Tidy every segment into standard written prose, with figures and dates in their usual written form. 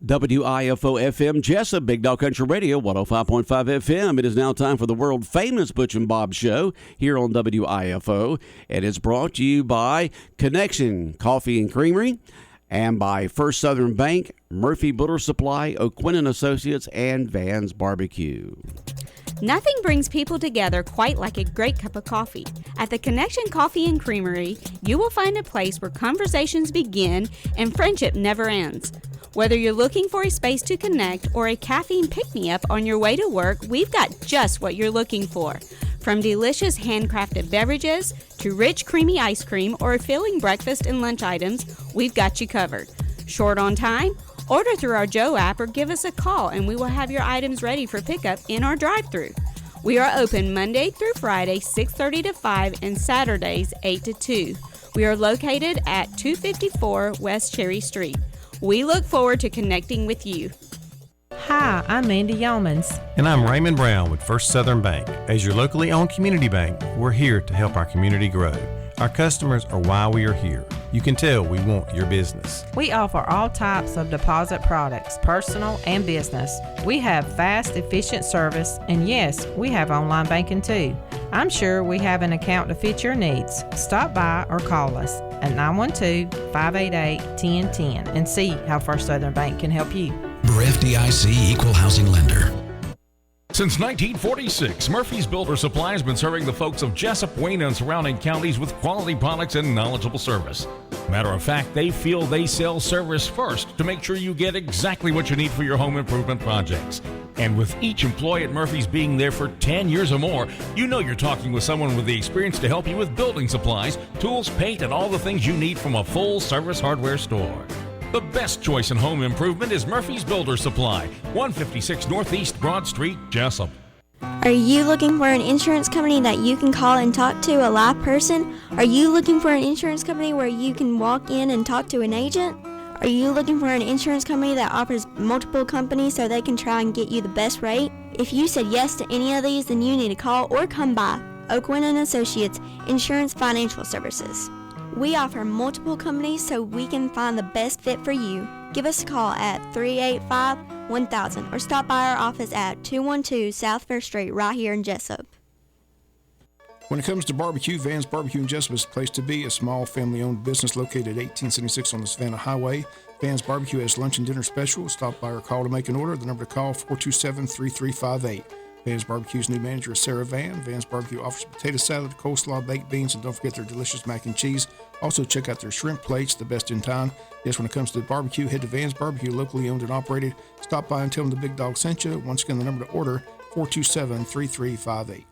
WIFO FM, Jesup, Big Dog Country Radio, 105.5 FM. It is now time for the world-famous Butch and Bob Show here on WIFO. And it's brought to you by Connection Coffee and Creamery and by First Southern Bank, Murphy Builder Supply, O'Quinn & Associates, and Van's Barbecue. Nothing brings people together quite like a great cup of coffee. At the Connection Coffee and Creamery, you will find a place where conversations begin and friendship never ends. Whether you're looking for a space to connect or a caffeine pick-me-up on your way to work, we've got just what you're looking for. From delicious handcrafted beverages to rich creamy ice cream or a filling breakfast and lunch items, we've got you covered. Short on time? Order through our Joe app or give us a call and we will have your items ready for pickup in our drive-thru. We are open Monday through Friday, 6:30 to 5, and Saturdays, 8 to 2. We are located at 254 West Cherry Street. We look forward to connecting with you. Hi, I'm Mandy Yeomans. And I'm Raymond Brown with First Southern Bank. As your locally owned community bank, we're here to help our community grow. Our customers are why we are here. You can tell we want your business. We offer all types of deposit products, personal and business. We have fast, efficient service, and yes, we have online banking too. I'm sure we have an account to fit your needs. Stop by or call us at 912-588-1010 and see how First Southern Bank can help you. We're FDIC Equal Housing Lender. Since 1946, Murphy's Builder Supply has been serving the folks of Jesup, Wayne, and surrounding counties with quality products and knowledgeable service. Matter of fact, they feel they sell service first to make sure you get exactly what you need for your home improvement projects. And with each employee at Murphy's being there for 10 years or more, you know you're talking with someone with the experience to help you with building supplies, tools, paint, and all the things you need from a full-service hardware store. The best choice in home improvement is Murphy's Builder Supply, 156 Northeast Broad Street, Jesup. Are you looking for an insurance company that you can call and talk to a live person? Are you looking for an insurance company where you can walk in and talk to an agent? Are you looking for an insurance company that offers multiple companies so they can try and get you the best rate? If you said yes to any of these, then you need to call or come by O'Quinn & Associates Insurance Financial Services. We offer multiple companies so we can find the best fit for you. Give us a call at 385-1000 or stop by our office at 212 South First Street right here in Jesup. When it comes to barbecue, Van's Barbecue in Jesup is the place to be. A small family-owned business located at 1876 on the Savannah Highway. Van's Barbecue has lunch and dinner specials. Stop by or call to make an order. The number to call, 427-3358. Van's Barbecue's new manager is Sarah Van. Van's Barbecue offers potato salad, coleslaw, baked beans, and don't forget their delicious mac and cheese. Also, check out their shrimp plates, the best in town. Yes, when it comes to barbecue, head to Van's Barbecue, locally owned and operated. Stop by and tell them the Big Dog sent you. Once again, the number to order, 427-3358.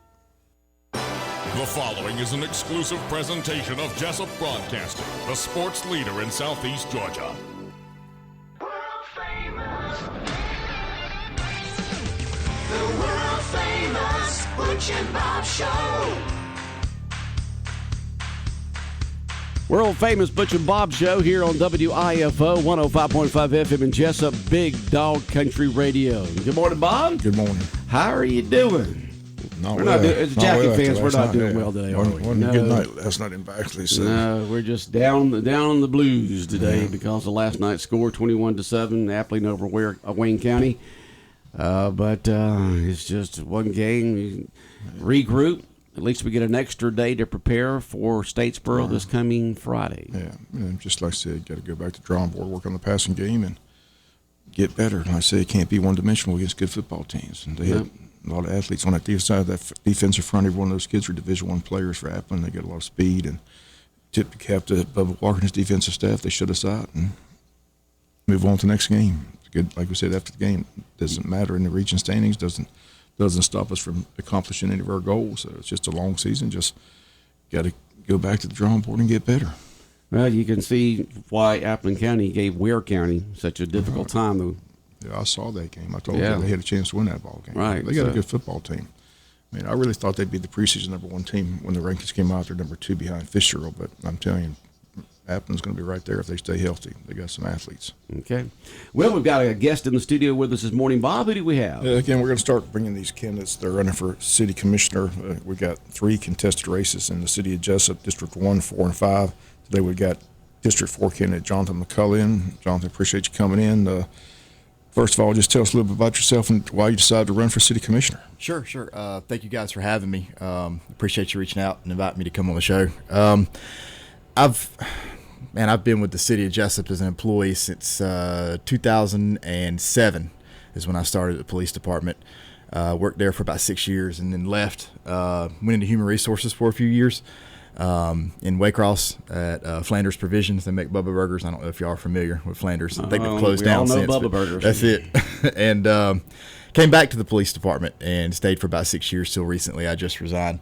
The following is an exclusive presentation of Jesup Broadcasting, the sports leader in Southeast Georgia. The world-famous Butch and Bob Show. World-famous Butch and Bob Show here on WIFO 105.5 FM in Jesup, Big Dog Country Radio. Good morning, Bob. Good morning. How are you doing? As Jackie fans, we're not doing well today, are we? Wasn't a good night last night in Baxley. So. No, we're just down the blues today because of last night's score, 21-7, Appling over Wayne County. But it's just one game. Regroup. At least we get an extra day to prepare for Statesboro this coming Friday. Yeah, and just like I said, got to go back to the drawing board, work on the passing game, and get better. Like I say, it can't be one-dimensional against good football teams. And they have a lot of athletes on that side of that defensive front. Every one of those kids are Division I players for Appling. They got a lot of speed. And tip the cap to Bubba Walker and his defensive staff. They shut us out and move on to the next game. It's good, like we said, after the game. Doesn't matter in the region standings. Doesn't stop us from accomplishing any of our goals. So it's just a long season. Just got to go back to the drawing board and get better. Well, you can see why Appling County gave Ware County such a difficult time, though. Yeah, I saw that game. I told you they had a chance to win that ball game. Right. They got a good football team. I mean, I really thought they'd be the preseason number one team when the rankings came out. They're number two behind Fitzgerald, but I'm telling you, Appling's going to be right there if they stay healthy. They got some athletes. Okay. Well, we've got a guest in the studio with us this morning. Bob, who do we have? Again, we're going to start bringing these candidates. They're running for city commissioner. We got 3 contested races in the city of Jesup, District 1, 4, and 5. Today we got District 4 candidate Jonathan McCullough in. Jonathan, appreciate you coming in. First of all, just tell us a little bit about yourself and why you decided to run for city commissioner. Sure. Thank you guys for having me. Appreciate you reaching out and inviting me to come on the show. I've been with the city of Jesup as an employee since 2007 is when I started at the police department. Worked there for about 6 years and then left. Went into human resources for a few years in Waycross at Flanders Provisions. They make Bubba Burgers. I don't know if y'all are familiar with Flanders. I think they've closed down since. Bubba Burgers. That's it. And came back to the police department and stayed for about 6 years till recently. I just resigned.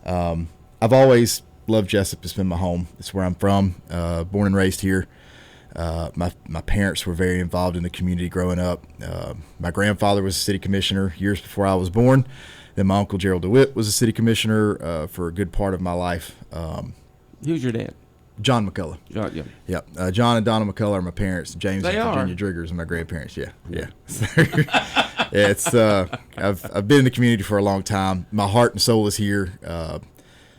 I've always loved Jesup. It's been my home. It's where I'm from. Born and raised here. My parents were very involved in the community growing up. My grandfather was a city commissioner years before I was born. Then my uncle Gerald DeWitt was a city commissioner for a good part of my life. Who's your dad? John McCullough. Yeah. John and Donna McCullough are my parents. James They and are. Virginia Driggers are my grandparents. Yeah. It's I've been in the community for a long time. My heart and soul is here.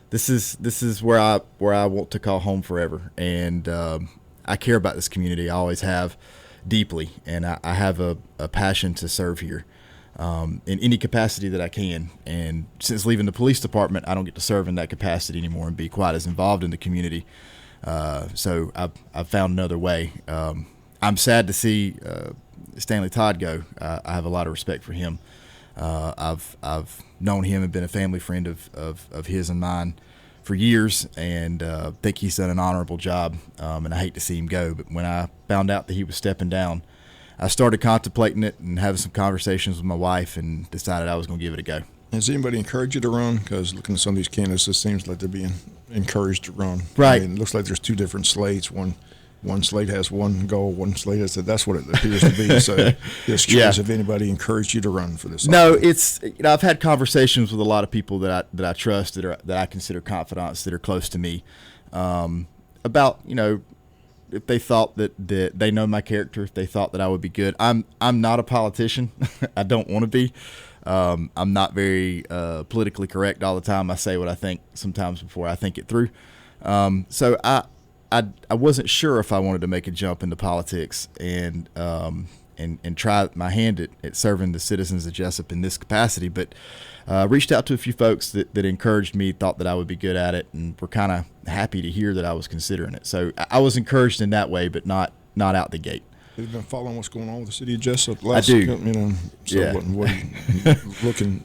This is where I want to call home forever, and I care about this community. I always have, deeply, and I have a passion to serve here in any capacity that I can. And since leaving the police department, I don't get to serve in that capacity anymore and be quite as involved in the community. So I've found another way. I'm sad to see Stanley Todd go. I have a lot of respect for him. I've known him and been a family friend of his and mine for years, and think he's done an honorable job, and I hate to see him go. But when I found out that he was stepping down, I started contemplating it and having some conversations with my wife and decided I was going to give it a go. Has anybody encouraged you to run? Because looking at some of these candidates, it seems like they're being encouraged to run. Right. I mean, it looks like there's two different slates. One slate has one goal, one slate has that's what it appears to be. So just curious if anybody encouraged you to run for this. No, it's I've had conversations with a lot of people that I trust, that I consider confidants, that are close to me, about if they thought that they know my character, if they thought that I would be good. I'm not a politician. I don't want to be. I'm not very politically correct all the time. I say what I think sometimes before I think it through. So I wasn't sure if I wanted to make a jump into politics and try my hand at serving the citizens of Jesup in this capacity, but reached out to a few folks that encouraged me, thought that I would be good at it, and were kind of happy to hear that I was considering it. So I was encouraged in that way, but not out the gate. Have you been following what's going on with the city of Jesup? I do. So what are you looking?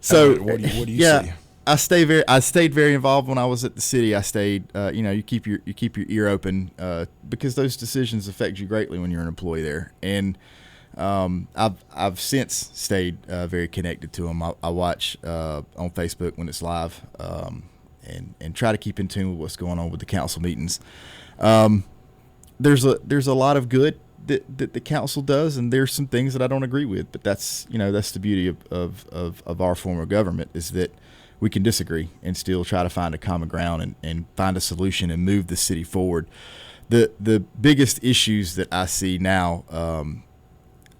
So what do you see? I stayed very involved when I was at the city. I stayed, you keep your ear open because those decisions affect you greatly when you're an employee there. And I've since stayed very connected to them. I watch on Facebook when it's live, and try to keep in tune with what's going on with the council meetings. There's a lot of good that the council does, and there's some things that I don't agree with. But that's the beauty of our form of government, is that we can disagree and still try to find a common ground and find a solution and move the city forward. The biggest issues that I see now,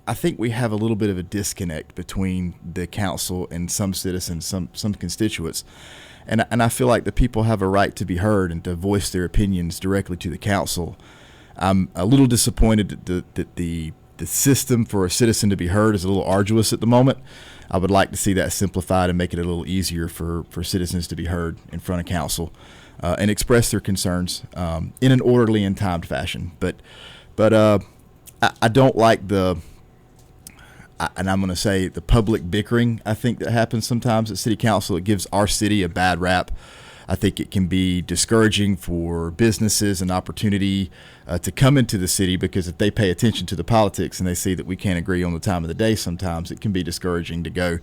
I think we have a little bit of a disconnect between the council and some citizens, some constituents. And I feel like the people have a right to be heard and to voice their opinions directly to the council. I'm a little disappointed that the system for a citizen to be heard is a little arduous at the moment. I would like to see that simplified and make it a little easier for citizens to be heard in front of council and express their concerns in an orderly and timed fashion. But I don't like and I'm going to say the public bickering, I think, that happens sometimes at city council. It gives our city a bad rap. I think it can be discouraging for businesses and opportunity to come into the city, because if they pay attention to the politics and they see that we can't agree on the time of the day, sometimes it can be discouraging to go,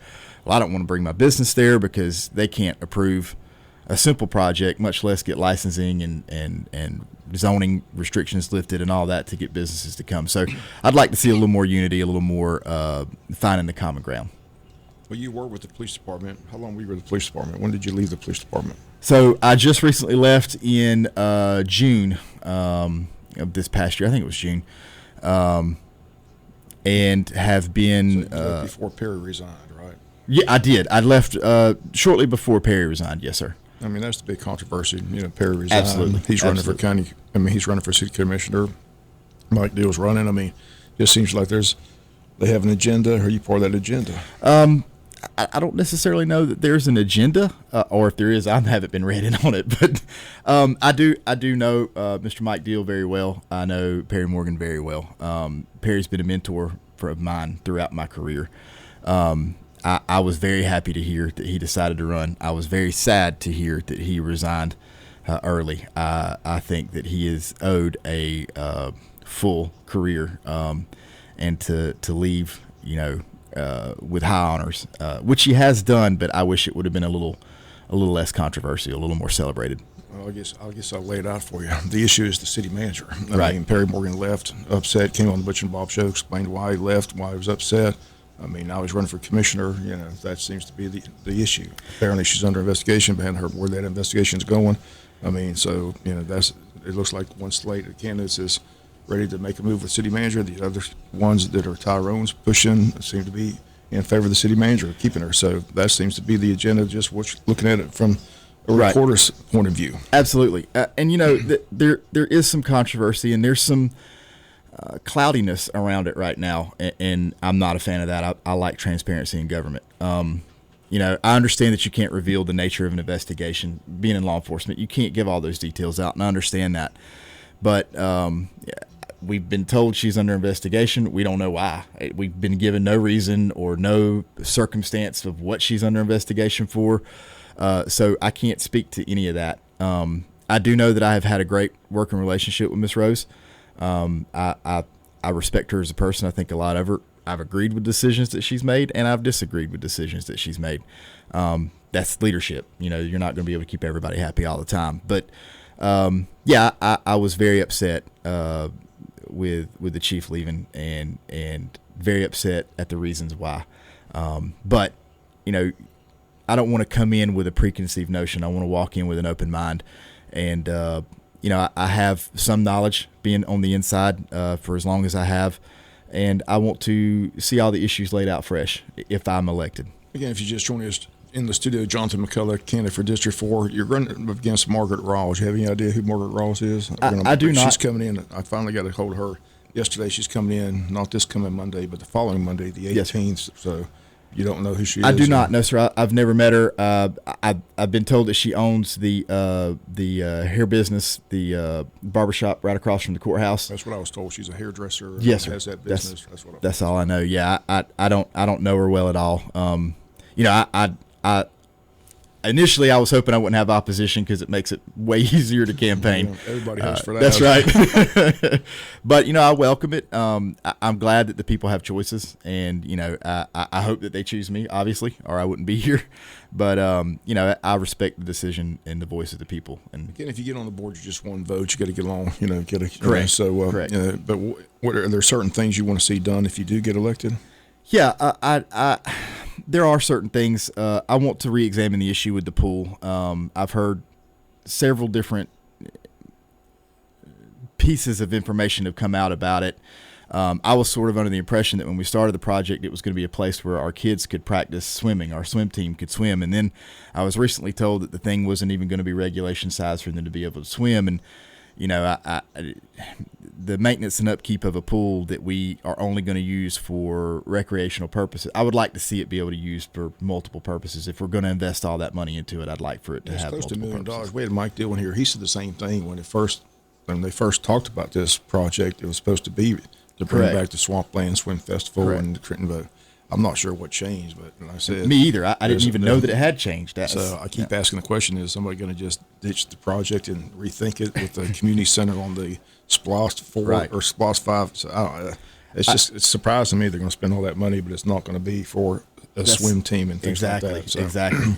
well, I don't want to bring my business there because they can't approve a simple project, much less get licensing and zoning restrictions lifted and all that to get businesses to come. So I'd like to see a little more unity, a little more finding the common ground. Well, you were with the police department. How long were you with the police department? When did you leave the police department? So I just recently left in June of this past year. I think it was June. And have been... So you left before Perry resigned, right? Yeah, I did. I left shortly before Perry resigned. Yes, sir. I mean, that's the big controversy. Perry resigned. Absolutely. He's running for county. He's running for city commissioner. Mike Deal's running. Just seems like there's they have an agenda, or are you part of that agenda? I don't necessarily know that there's an agenda, or if there is, I haven't been read in on it. But I do know Mr. Mike Deal very well. I know Perry Morgan very well. Perry's been a mentor of mine throughout my career. I was very happy to hear that he decided to run. I was very sad to hear that he resigned early. I think that he is owed a full career, and to leave, with high honors, which he has done. But I wish it would have been a little less controversial, a little more celebrated. Well, I guess I'll lay it out for you. The issue is the city manager. Right. I mean, Perry Morgan left, upset, came on the Butch and Bob show, explained why he left, why he was upset. I mean, now he's running for commissioner. That seems to be the issue. Apparently, she's under investigation, but I haven't heard where that investigation's going. I mean, so, it looks like one slate of candidates is ready to make a move with city manager. The other ones that are Tyrone's pushing seem to be in favor of the city manager, keeping her. So that seems to be the agenda, just looking at it from a reporter's point of view. Absolutely. And, there is some controversy, and there's some cloudiness around it right now, and I'm not a fan of that. I like transparency in government. I understand that you can't reveal the nature of an investigation. Being in law enforcement, you can't give all those details out, and I understand that. But we've been told she's under investigation. We don't know why. We've been given no reason or no circumstance of what she's under investigation for. So I can't speak to any of that. I do know that I have had a great working relationship with Miss Rose. I respect her as a person. I think a lot of her. I've agreed with decisions that she's made, and I've disagreed with decisions that she's made. That's leadership. You're not going to be able to keep everybody happy all the time. But I was very upset with the chief leaving, and very upset at the reasons why. But I don't want to come in with a preconceived notion. I want to walk in with an open mind, and I have some knowledge being on the inside for as long as I have, and I want to see all the issues laid out fresh if I'm elected. Again, if you just join us in the studio, Jonathan McCullough, candidate for District 4. You're running up against Margaret Rawls. You have any idea who Margaret Rawls is? I do not. She's coming in. I finally got a hold of her yesterday. She's coming in, not this coming Monday, but the following Monday, the 18th. Yes. So you don't know who she is? I do not. No, sir. I've never met her. I've been told that she owns the hair business, the barbershop right across from the courthouse. That's what I was told. She's a hairdresser. Yes, sir. Has that business. That's all I know. Yeah, I don't know her well at all. I initially I was hoping I wouldn't have opposition because it makes it way easier to campaign. Everybody hopes for that. That's right. But I welcome it. I'm glad that the people have choices, and I hope that they choose me, obviously, or I wouldn't be here. But I respect the decision and the voice of the people. And again, if you get on the board, you just one vote. You got to get along. Correct. So correct. But what are there certain things you want to see done if you do get elected? Yeah, I there are certain things. I want to re-examine the issue with the pool. I've heard several different pieces of information have come out about it. I was sort of under the impression that when we started the project, it was going to be a place where our kids could practice swimming, our swim team could swim. And then I was recently told that the thing wasn't even going to be regulation size for them to be able to swim. And the maintenance and upkeep of a pool that we are only going to use for recreational purposes, I would like to see it be able to use for multiple purposes. If we're going to invest all that money into it, I'd like for it to have multiple $1 million. purposes. We had Mike Dillon here. He said the same thing when they first talked about this project. It was supposed to be to bring Correct. back the Swampland Swim Festival Correct. and the Trenton Boat. I'm not sure what changed, but like I said, Me either. I didn't even know that it had changed. So I keep asking the question: is somebody going to just ditch the project and rethink it with the community center on the SPLOST 4 Right. or SPLOST 5? So I don't know. It's surprising to me they're going to spend all that money, but it's not going to be for a swim team and things like that. So. Exactly.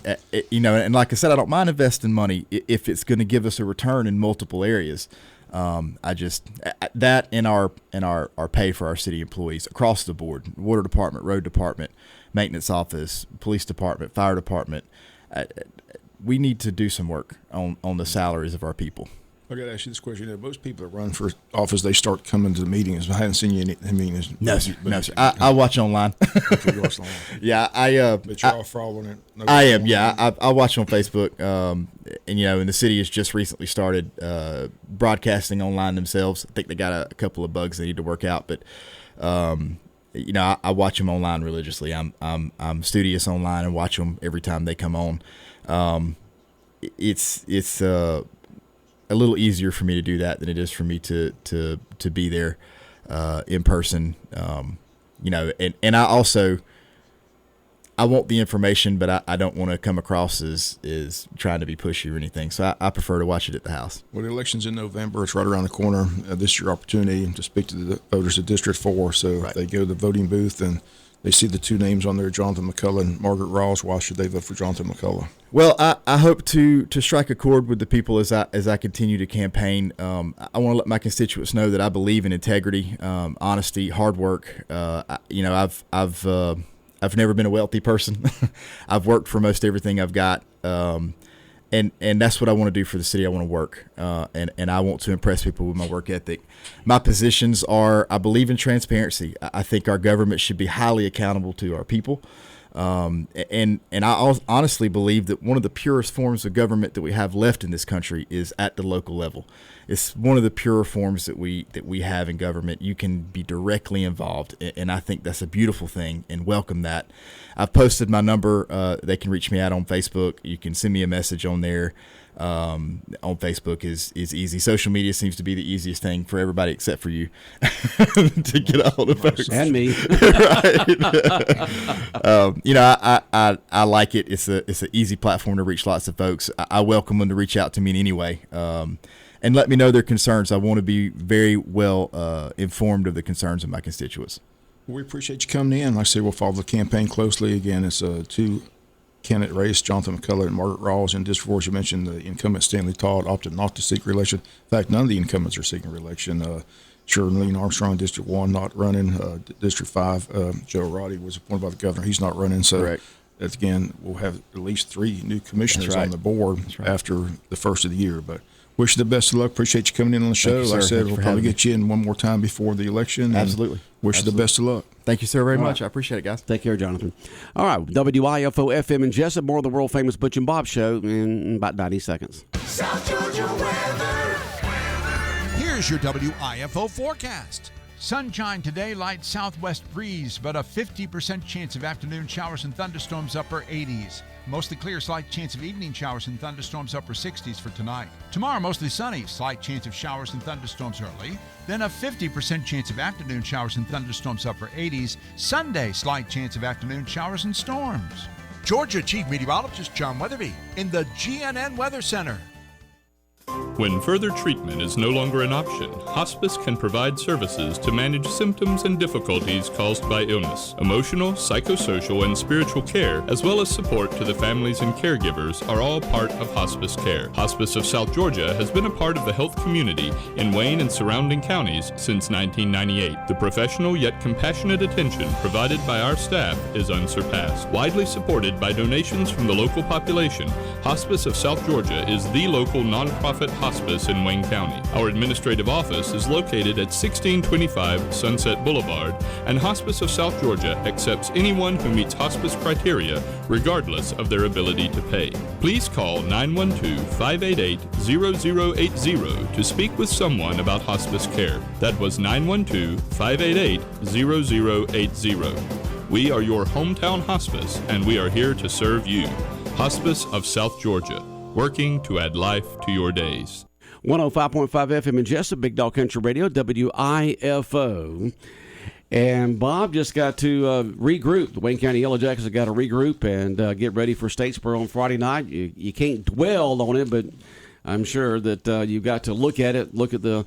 And like I said, I don't mind investing money if it's going to give us a return in multiple areas. That and our pay for our city employees across the board: water department, road department, maintenance office, police department, fire department. We need to do some work on the salaries of our people. I got to ask you this question. Most people that run for office, they start coming to the meetings. I haven't seen you any meetings. No, sir. I watch online. Okay, you watch online. Yeah, but you're all following it. No, I am. Yeah, I watch on Facebook. And the city has just recently started broadcasting online themselves. I think they got a couple of bugs they need to work out, but I watch them online religiously. I'm studious online and watch them every time they come on. It's a little easier for me to do that than it is for me to be there in person. And I want the information, but I don't want to come across as trying to be pushy or anything. So I prefer to watch it at the house. Well, the election's in November. It's right around the corner. This is your opportunity to speak to the voters of District 4. So if they go to the voting booth and they see the two names on there, Jonathan McCullough and Margaret Rawls, why should they vote for Jonathan McCullough? Well, I hope to strike a chord with the people as I continue to campaign. I want to let my constituents know that I believe in integrity, honesty, hard work. I've never been a wealthy person. I've worked for most everything I've got, and that's what I want to do for the city. I want to work, and I want to impress people with my work ethic. My positions are: I believe in transparency. I think our government should be highly accountable to our people, and I honestly believe that one of the purest forms of government that we have left in this country is at the local level. It's one of the purer forms that we have in government. You can be directly involved, and I think that's a beautiful thing, and welcome that. I've posted my number. They can reach me out on Facebook. You can send me a message on there. On Facebook is easy. Social media seems to be the easiest thing for everybody except for you to get a hold of folks. And me. Right. I like it. It's an easy platform to reach lots of folks. I welcome them to reach out to me in any way. And let me know their concerns. I want to be very well informed of the concerns of my constituents. We appreciate you coming in. Like I say, we'll follow the campaign closely. Again, it's a two-candidate race, Jonathan McCullough and Margaret Rawls. In District 4, as you mentioned, the incumbent Stanley Todd opted not to seek re-election. In fact, none of the incumbents are seeking re-election. Shirley Armstrong, District 1, not running. District 5, Joe Roddy was appointed by the governor. He's not running. So, correct. Again, we'll have at least 3 new commissioners on the board after the first of the year. But wish you the best of luck. Appreciate you coming in on the show. Like I said, we'll probably get you in one more time before the election. Absolutely. Wish you the best of luck. Thank you, sir, very much. I appreciate it, guys. Take care, Jonathan. All right, WIFO FM in Jesup, more of the world famous Butch and Bob show in about 90 seconds. South Georgia weather. Here's your WIFO forecast. Sunshine today, light southwest breeze, but a 50% chance of afternoon showers and thunderstorms, upper 80s. Mostly clear, slight chance of evening showers and thunderstorms, upper 60s for tonight. Tomorrow, mostly sunny, slight chance of showers and thunderstorms early. Then a 50% chance of afternoon showers and thunderstorms, upper 80s. Sunday, slight chance of afternoon showers and storms. Georgia Chief Meteorologist John Weatherby in the GNN Weather Center. When further treatment is no longer an option, hospice can provide services to manage symptoms and difficulties caused by illness. Emotional, psychosocial, and spiritual care, as well as support to the families and caregivers, are all part of hospice care. Hospice of South Georgia has been a part of the health community in Wayne and surrounding counties since 1998. The professional yet compassionate attention provided by our staff is unsurpassed. Widely supported by donations from the local population, Hospice of South Georgia is the local nonprofit hospice in Wayne County. Our administrative office is located at 1625 Sunset Boulevard, and Hospice of South Georgia accepts anyone who meets hospice criteria, regardless of their ability to pay. Please call 912-588-0080 to speak with someone about hospice care. That was 912-588-0080. We are your hometown hospice, and we are here to serve you. Hospice of South Georgia, working to add life to your days. 105.5 FM in Jesup, Big Dog Country Radio, WIFO. And Bob just got to regroup. The Wayne County Yellow Jackets have got to regroup and get ready for Statesboro on Friday night. You can't dwell on it, but I'm sure that you've got to look at it, look at the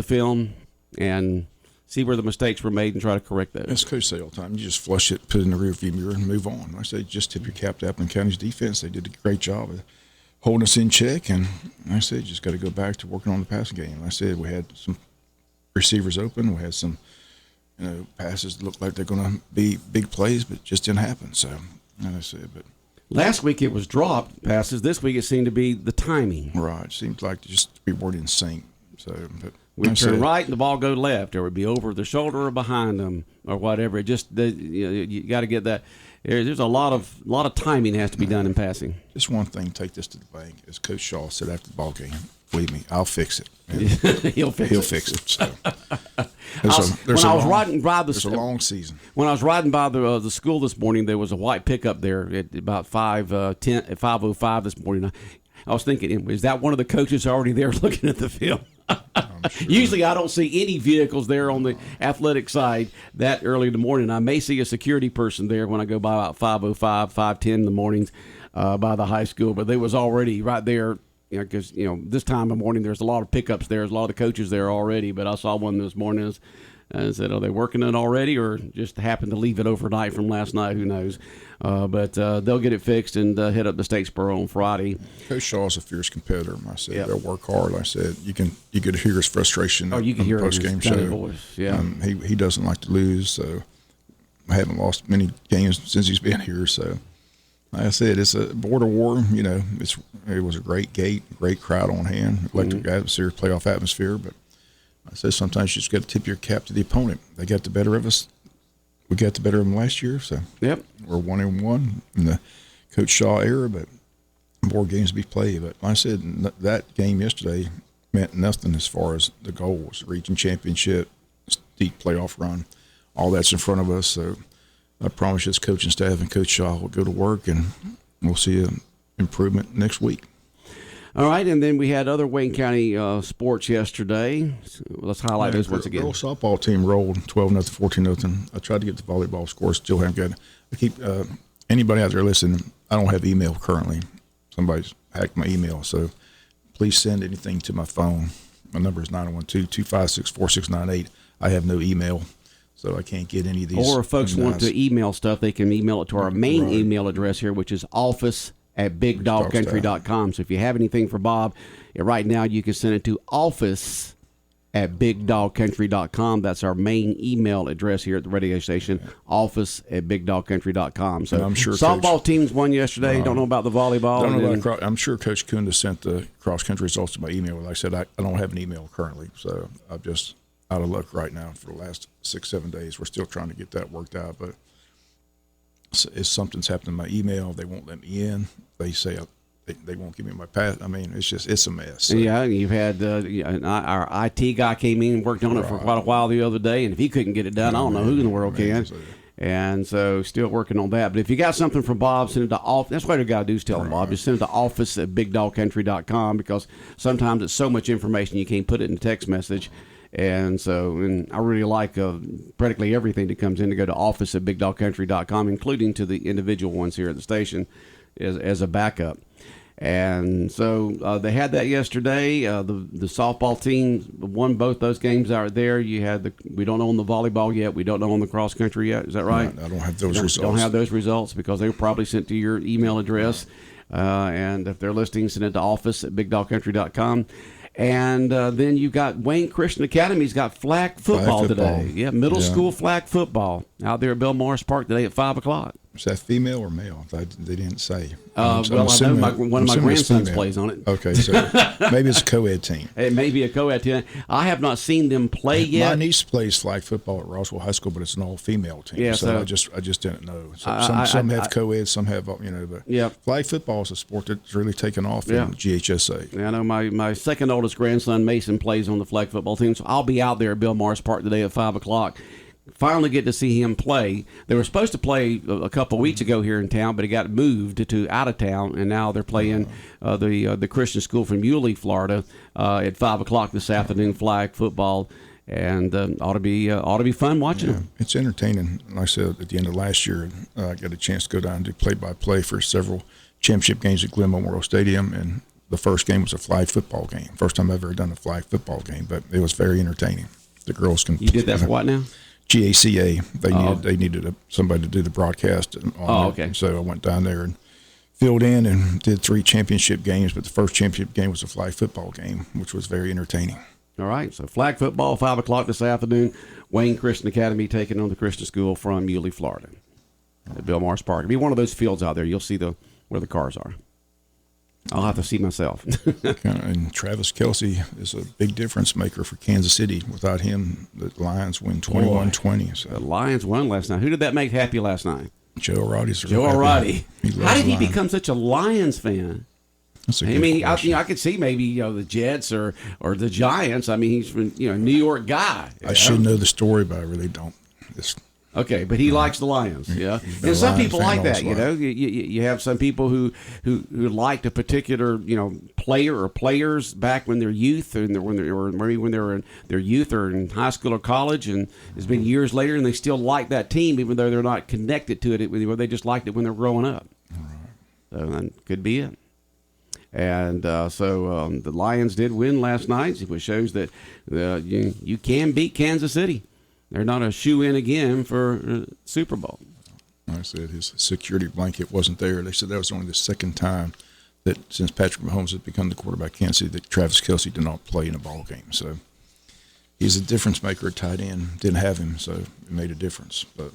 film, and see where the mistakes were made and try to correct those. As Coach say all the time, you just flush it, put it in the rearview mirror, and move on. I say just tip your cap to Appleton County's defense. They did a great job of holding us in check, and like I said, just got to go back to working on the passing game. Like I said, we had some receivers open. We had some passes that looked like they're going to be big plays, but just didn't happen. So, like I said, but last week it was dropped passes. This week it seemed to be the timing. Right. It seemed like just we weren't in sync. So, but we turn right and the ball go left, or it would be over the shoulder or behind them, or whatever. It just you got to get that. There's a lot of timing has to be done in passing. Just one thing, take this to the bank. As Coach Shaw said after the ball game, Believe me, I'll fix it. He'll fix it. So. There's a long season. When I was riding by the school this morning, there was a white pickup there at about 5:05 this morning. I was thinking, is that one of the coaches already there looking at the film? Sure. Usually I don't see any vehicles there on the athletic side that early in the morning. I may see a security person there when I go by about 5:05, 5:10 in the mornings by the high school, but they was already right there. Because this time of morning there's a lot of pickups there. There's a lot of the coaches there already. But I saw one this morning and said, "Are they working it already, or just happened to leave it overnight from last night? Who knows?" But they'll get it fixed and head up to Statesboro on Friday. Coach Shaw's a fierce competitor. I said they'll work hard. I said you could hear his frustration. You can hear post game show. Voice. Yeah, he doesn't like to lose. So I haven't lost many games since he's been here. So. Like I said, it's a border war. It was a great gate, great crowd on hand, electric atmosphere, playoff atmosphere. But I said sometimes you just got to tip your cap to the opponent. They got the better of us. We got the better of them last year. So we're 1-1 in the Coach Shaw era, but more games to be played. But like I said, that game yesterday meant nothing as far as the goals, reaching championship, deep playoff run. All that's in front of us. So. I promise this coaching staff and Coach Shaw will go to work, and we'll see an improvement next week. All right, and then we had other Wayne County sports yesterday. So let's highlight those once again. The girls softball team rolled 12-0, 14-0. I tried to get the volleyball score, still haven't got it. I keep anybody out there listening, I don't have email currently. Somebody's hacked my email, so please send anything to my phone. My number is 912-256-4698. I have no email. So I can't get any of these. Or if folks want to email stuff, they can email it to our main email address here, which is office@bigdogcountry.com. So if you have anything for Bob, right now you can send it to office@bigdogcountry.com. That's our main email address here at the radio station, office@bigdogcountry.com. So I'm sure softball teams won yesterday. Don't know about the volleyball. I'm sure Coach Kunda sent the cross-country results to my email. Like I said, I don't have an email currently, so I've just out of luck right now for the last 6-7 days. We're still trying to get that worked out, but if something's happened in my email, they won't let me in. They say they won't give me my pass. I mean, it's a mess. So. Yeah, and you've had our IT guy came in and worked on it for quite a while the other day, and if he couldn't get it done, I don't know who in the world can. And so still working on that. But if you got something from Bob, send it to office. That's what you got to do is tell him, Bob. Just send it to office@bigdogcountry.com, because sometimes it's so much information you can't put it in a text message. And I really like practically everything that comes in to go to office@bigdogcountry.com, including to the individual ones here at the station as a backup. And so they had that yesterday. The softball team won both those games out there. You had we don't know on the volleyball yet. We don't know on the cross country yet. Is that right? No, I don't have those results. Don't have those results because they were probably sent to your email address. And if they're listening, send it to office@bigdogcountry.com. And then you got Wayne Christian Academy's got flag football today. Yeah, middle school flag football out there at Bill Morris Park today at 5:00. Is that female or male? They didn't say. I know one of my grandsons plays on it. Okay, so maybe it's a co-ed team. It may be a co-ed team. I have not seen them play yet. My niece plays flag football at Roswell High School, but it's an all-female team. Yeah, so I just didn't know. So some have co-ed, some have but flag football is a sport that's really taken off in GHSA. Yeah, I know my second oldest grandson Mason plays on the flag football team, so I'll be out there at Bill Morris Park today at 5:00. Finally get to see him play. They were supposed to play a couple of weeks ago here in town, but it got moved to out of town, and now they're playing the Christian school from Yulee, Florida, at 5:00 this afternoon. Flag football, and ought to be fun watching them. It's entertaining. Like I said, at the end of last year, I got a chance to go down and do play-by-play for several championship games at Glen Memorial Stadium, and the first game was a flag football game. First time I've ever done a flag football game, but it was very entertaining. The girls can. You did that for what now? GACA. They needed somebody to do the broadcast. Okay. So I went down there and filled in and did 3 championship games, but the first championship game was a flag football game, which was very entertaining. All right, so flag football, 5:00 this afternoon. Wayne Christian Academy taking on the Christian School from Yulee, Florida, at Bill Morris Park. It'll be one of those fields out there. You'll see where the cars are. I'll have to see myself. And Travis Kelsey is a big difference maker for Kansas City. Without him, the Lions win 21-20. So. The Lions won last night. Who did that make happy last night? Joe Roddy. How did he become such a Lions fan? That's a I good mean, question. I could see maybe the Jets or the Giants. I mean, he's from New York guy. I should know the story, but I really don't. Okay, but he likes the Lions, yeah. And some people like that, You have some people who liked a particular player or players back when they're youth, or maybe when they were in their youth or in high school or college, and it's been years later, and they still like that team even though they're not connected to it. They just liked it when they're growing up. All right. So that could be it. And so the Lions did win last night, which shows that you can beat Kansas City. They're not a shoe-in again for Super Bowl. Like I said, his security blanket wasn't there. They said that was only the second time that since Patrick Mahomes has become the quarterback of Kansas City that Travis Kelce did not play in a ball game. So he's a difference maker at tight end. Didn't have him, so it made a difference. But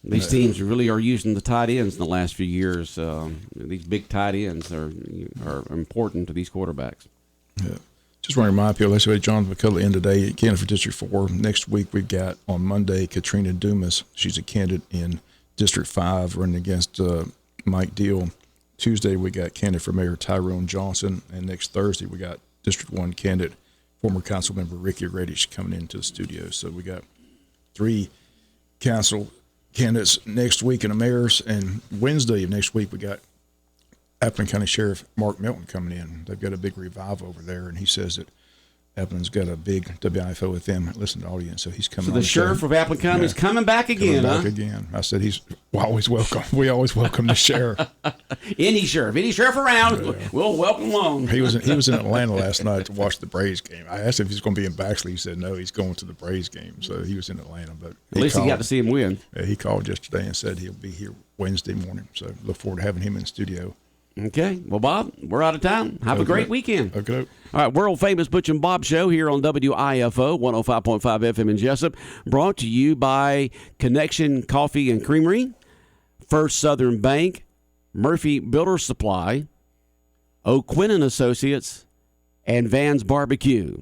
these teams really are using the tight ends in the last few years. These big tight ends are important to these quarterbacks. Yeah. Just want to remind people, let's say Jonathan McCullough in today, candidate for District 4. Next week we've got on Monday Katrina Dumas. She's a candidate in District 5 running against Mike Deal. Tuesday we got candidate for Mayor Tyrone Johnson. And next Thursday we got District 1 candidate, former council member Ricky Reddish coming into the studio. So we got 3 council candidates next week in the mayor's. And Wednesday of next week we got Appleton County Sheriff Mark Milton coming in. They've got a big revive over there, and he says that Appleton's got a big WIFO with them. Listen to the audience, so he's coming. So the sheriff of Appleton County is coming back again, coming back again. I said he's always welcome. We always welcome the sheriff. Any sheriff around, we'll welcome along. He was in Atlanta last night to watch the Braves game. I asked him if he's going to be in Baxley. He said no, he's going to the Braves game. So he was in Atlanta, but at least he got to see him win. He called yesterday and said he'll be here Wednesday morning. So look forward to having him in the studio. Okay. Well, Bob, we're out of time. Have a great weekend. Okay. All right. World famous Butch and Bob show here on WIFO 105.5 FM in Jesup. Brought to you by Connection Coffee and Creamery, First Southern Bank, Murphy Builder Supply, O'Quinn and Associates, and Van's Barbecue.